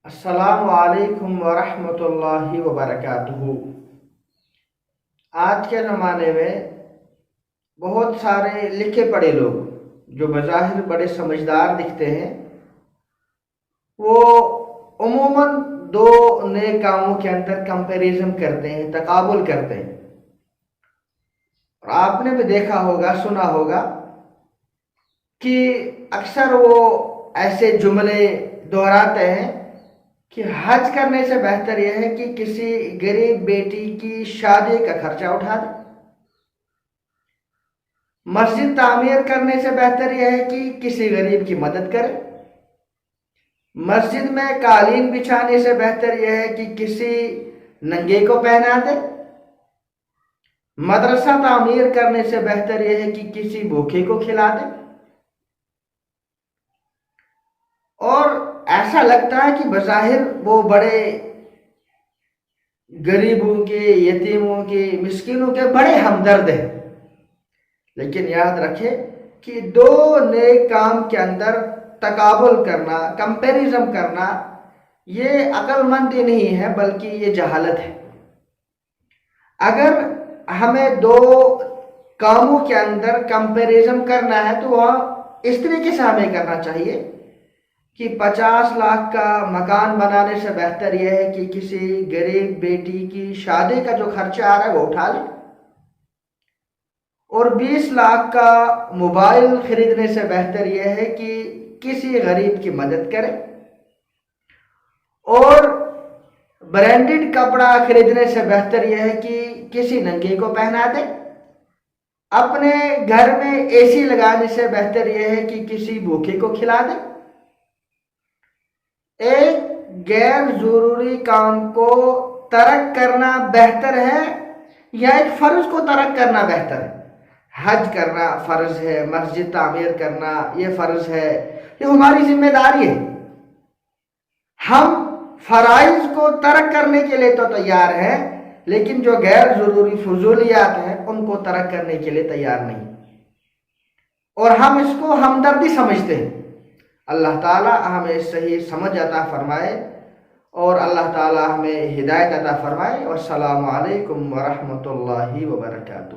السلام علیکم ورحمۃ اللہ وبرکاتہ۔ آج کے زمانے میں بہت سارے لکھے پڑھے لوگ جو بظاہر بڑے سمجھدار دکھتے ہیں، وہ عموماً دو نئے کاموں کے اندر کمپیریزن کرتے ہیں، تقابل کرتے ہیں۔ اور آپ نے بھی دیکھا ہوگا، سنا ہوگا کہ اکثر وہ ایسے جملے دہراتے ہیں کہ حج کرنے سے بہتر یہ ہے کہ کسی غریب بیٹی کی شادی کا خرچہ اٹھا دے، مسجد تعمیر کرنے سے بہتر یہ ہے کہ کسی غریب کی مدد کرے، مسجد میں قالین بچھانے سے بہتر یہ ہے کہ کسی ننگے کو پہنا دے، مدرسہ تعمیر کرنے سے بہتر یہ ہے کہ کسی بھوکے کو کھلا دے۔ اور ایسا لگتا ہے کہ بظاہر وہ بڑے غریبوں کے، یتیموں کے، مسکینوں کے بڑے ہمدرد ہیں، لیکن یاد رکھے کہ دو نیک کام کے اندر تقابل کرنا، کمپیریزن کرنا، یہ عقل مندی نہیں ہے بلکہ یہ جہالت ہے۔ اگر ہمیں دو کاموں کے اندر کمپیریزن کرنا ہے تو وہ اس طریقے سے ہمیں کرنا چاہیے کہ 50 لاکھ کا مکان بنانے سے بہتر یہ ہے کہ کسی غریب بیٹی کی شادی کا جو خرچہ آ رہا ہے وہ اٹھا لے، اور 20 لاکھ کا موبائل خریدنے سے بہتر یہ ہے کہ کسی غریب کی مدد کرے، اور برانڈڈ کپڑا خریدنے سے بہتر یہ ہے کہ کسی ننگے کو پہنا دے، اپنے گھر میں اے سی لگانے سے بہتر یہ ہے کہ کسی بھوکے کو کھلا دے۔ ایک غیر ضروری کام کو ترک کرنا بہتر ہے یا ایک فرض کو ترک کرنا بہتر ہے؟ حج کرنا فرض ہے، مسجد تعمیر کرنا یہ فرض ہے، یہ ہماری ذمہ داری ہے۔ ہم فرائض کو ترک کرنے کے لیے تو تیار ہیں، لیکن جو غیر ضروری فضولیات ہیں ان کو ترک کرنے کے لیے تیار نہیں، اور ہم اس کو ہمدردی سمجھتے ہیں۔ اللہ تعالی ہمیں صحیح سمجھ عطا فرمائے، اور اللہ تعالی ہمیں ہدایت عطا فرمائے۔ والسلام علیکم ورحمۃ اللہ وبرکاتہ۔